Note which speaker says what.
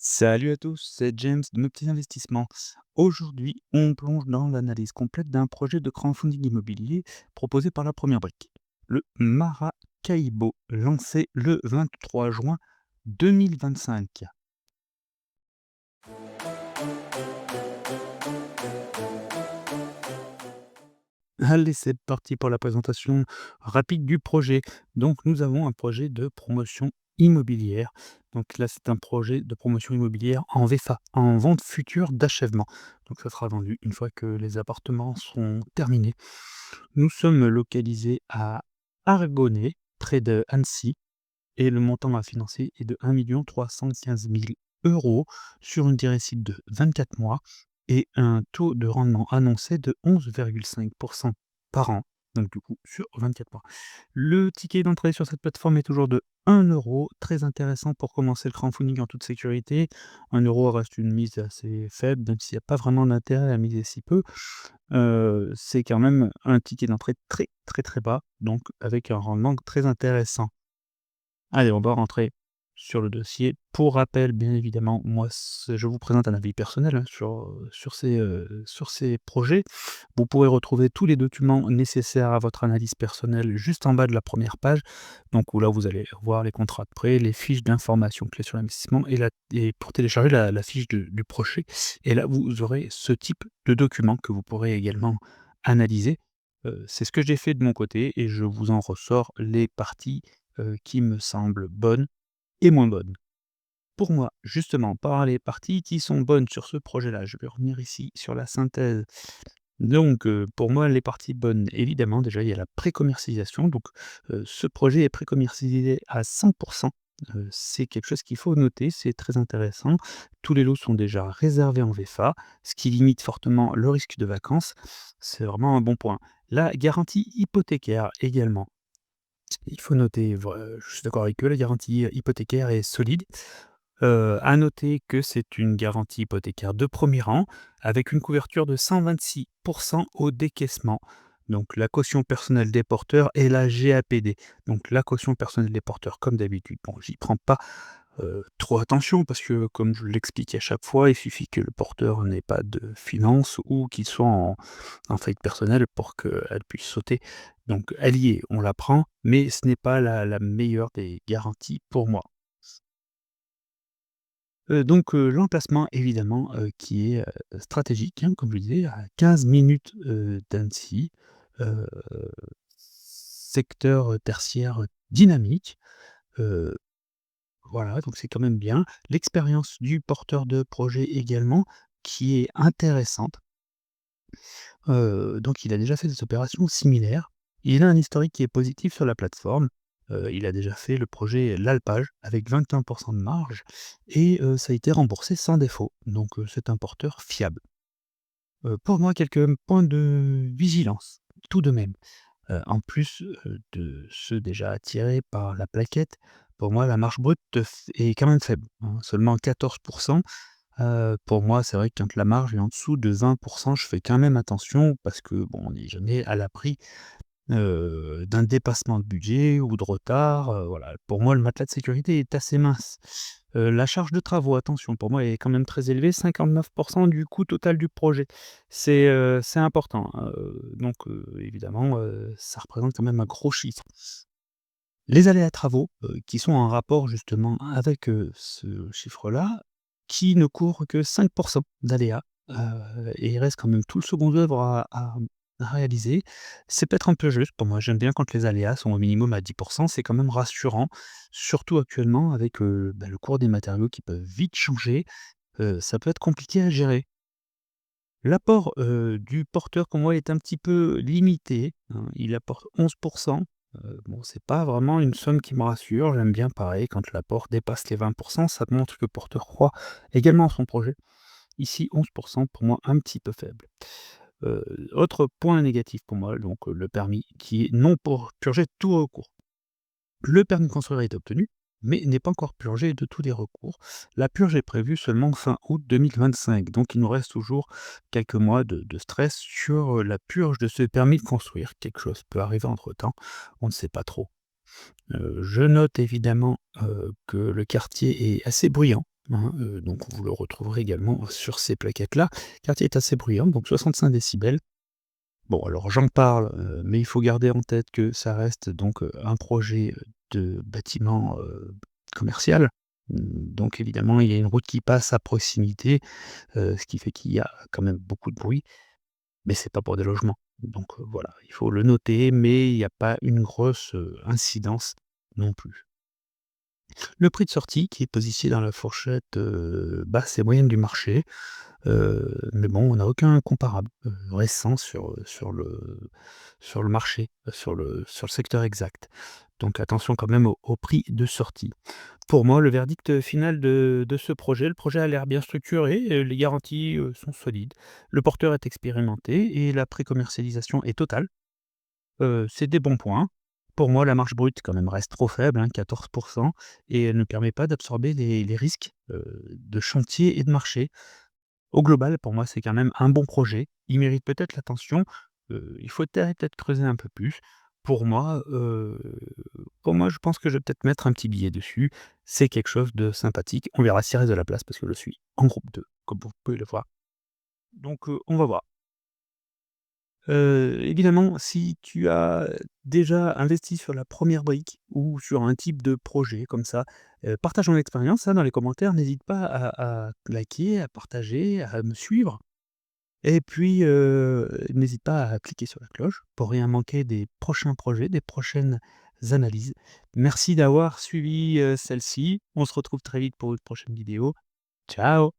Speaker 1: Salut à tous, c'est James de Mes Petits Investissements. Aujourd'hui, on plonge dans l'analyse complète d'un projet de crowdfunding immobilier proposé par la Première Brique, le Maracaibo, lancé le 23 juin 2025. Allez, c'est parti pour la présentation rapide du projet. Donc, nous avons un projet de promotion immobilière. Donc là, c'est un projet de promotion immobilière en VFA, en vente future d'achèvement. Donc, ça sera vendu une fois que les appartements sont terminés. Nous sommes localisés à Aragonés, près de Annecy, et le montant à financer est de 1 315 000 € sur une durée cible de 24 mois et un taux de rendement annoncé de 11,5% par an, donc du coup sur 24 mois. Le ticket d'entrée sur cette plateforme est toujours de 1 €, très intéressant pour commencer le crowdfunding en toute sécurité. 1 € reste une mise assez faible, même s'il n'y a pas vraiment d'intérêt à miser si peu. C'est quand même un ticket d'entrée très, très, très bas, donc avec un rendement très intéressant. Allez, on va rentrer sur le dossier. Pour rappel, bien évidemment, moi, je vous présente un avis personnel, hein, sur ces projets. Vous pourrez retrouver tous les documents nécessaires à votre analyse personnelle juste en bas de la première page. Donc, où là, vous allez voir les contrats de prêt, les fiches d'information clés sur l'investissement et pour télécharger la fiche du projet. Et là, vous aurez ce type de document que vous pourrez également analyser. C'est ce que j'ai fait de mon côté et je vous en ressors les parties qui me semblent bonnes et moins bonnes. Pour moi, justement, par les parties qui sont bonnes sur ce projet-là, je vais revenir ici sur la synthèse. Donc, pour moi, les parties bonnes, évidemment, déjà, il y a la pré-commercialisation. Donc, ce projet est pré-commercialisé à 100. C'est quelque chose qu'il faut noter, c'est très intéressant. Tous les lots sont déjà réservés en VFA, ce qui limite fortement le risque de vacances. C'est vraiment un bon point. La garantie hypothécaire également. Il faut noter, je suis d'accord avec eux, la garantie hypothécaire est solide. À noter que c'est une garantie hypothécaire de premier rang, avec une couverture de 126 au décaissement. Donc la caution personnelle des porteurs et la GAPD. Donc la caution personnelle des porteurs, comme d'habitude. Bon, j'y prends pas trop attention parce que, comme je l'explique à chaque fois, il suffit que le porteur n'ait pas de finances ou qu'il soit en faillite personnelle pour qu'elle puisse sauter. Donc elle y est, on la prend, mais ce n'est pas la meilleure des garanties pour moi. Donc l'emplacement évidemment, qui est, stratégique, hein, comme je le disais, à 15 minutes, d'Annecy, heu, secteur, tertiaire, dynamique, heu, voilà, donc c'est quand même bien. L'expérience du porteur de projet également, qui est intéressante. Donc il a déjà fait des opérations similaires. Il a un historique qui est positif sur la plateforme. Il a déjà fait le projet L'Alpage avec 21 de marge et ça a été remboursé sans défaut. Donc c'est un porteur fiable. Pour moi, quelques points de vigilance, tout de même. En plus, de ceux déjà attirés par la plaquette, pour moi la marge brute est quand même faible, hein, seulement 14. Pour moi, c'est vrai que quand la marge est en dessous de 20, je fais quand même attention parce que, bon, on n'est jamais à l'abri, d'un dépassement de budget ou de retard, voilà. Pour moi, le matelas de sécurité est assez mince. La charge de travaux, attention, pour moi, est quand même très élevée, 59 du coût total du projet. C'est important, donc évidemment, ça représente quand même un gros chiffre. Les aléas travaux, qui sont en rapport justement avec, ce chiffre-là, qui ne courent que 5 d'aléas, et il reste quand même tout le second œuvre à réaliser. C'est peut-être un peu juste pour moi, j'aime bien quand les aléas sont au minimum à 10. C'est quand même rassurant, surtout actuellement avec, le cours des matériaux qui peuvent vite changer, ça peut être compliqué à gérer. L'apport, du porteur pour moi est un petit peu limité, hein. Il apporte 11. Bon, c'est pas vraiment une somme qui me rassure. J'aime bien pareil quand l'apport dépasse les 20. Ça montre que le porteur croit également en son projet. Ici 11 pour moi un petit peu faible. Autre point négatif pour moi, donc le permis qui est non pour purger tout recours. Le permis de construire est obtenu, mais n'est pas encore purgé de tous les recours. La purge est prévue seulement fin août 2025, donc il nous reste toujours quelques mois de stress sur la purge de ce permis de construire. Quelque chose peut arriver entre-temps, on ne sait pas trop. Je note évidemment que le quartier est assez bruyant. hein, donc vous le retrouverez également sur ces plaquettes-là. Quartier est assez bruyant, donc 65 décibels. Bon, alors j'en parle, mais il faut garder en tête que ça reste donc, un projet, de bâtiment, commercial. Donc évidemment, il y a une route qui passe à proximité, ce qui fait qu'il y a quand même beaucoup de bruit, mais c'est pas pour des logements. Donc, voilà, il faut le noter, mais il y a pas une grosse, incidence non plus. Le prix de sortie qui est positionné dans la fourchette, basse et moyenne du marché, mais bon, on n'a aucun comparable, récent sur le marché, sur le secteur exact. Donc attention quand même au prix de sortie. Pour moi, le verdict final de ce projet, le projet a l'air bien structuré, les garanties, sont solides. Le porteur est expérimenté et la pré-commercialisation est totale. C'est des bons points. Pour moi, la marge brute quand même reste trop faible, hein, 14, et elle ne permet pas d'absorber les risques, de chantier et de marché. Au global, pour moi, c'est quand même un bon projet. Il mérite peut-être l'attention, il faut peut-être creuser un peu plus. Pour moi, heu, pour moi, je pense que je vais peut-être mettre un petit billet dessus. C'est quelque chose de sympathique. On verra s'il reste de la place parce que je suis en groupe 2, comme vous pouvez le voir. Donc, on va voir. Évidemment, si tu as déjà investi sur la première brique ou sur un type de projet comme ça, partage ton expérience, hein, dans les commentaires. N'hésite pas à liker, à partager, à me suivre. Et puis, n'hésite pas à cliquer sur la cloche pour rien manquer des prochains projets, des prochaines analyses. Merci d'avoir suivi, celle-ci. On se retrouve très vite pour une prochaine vidéo. Ciao!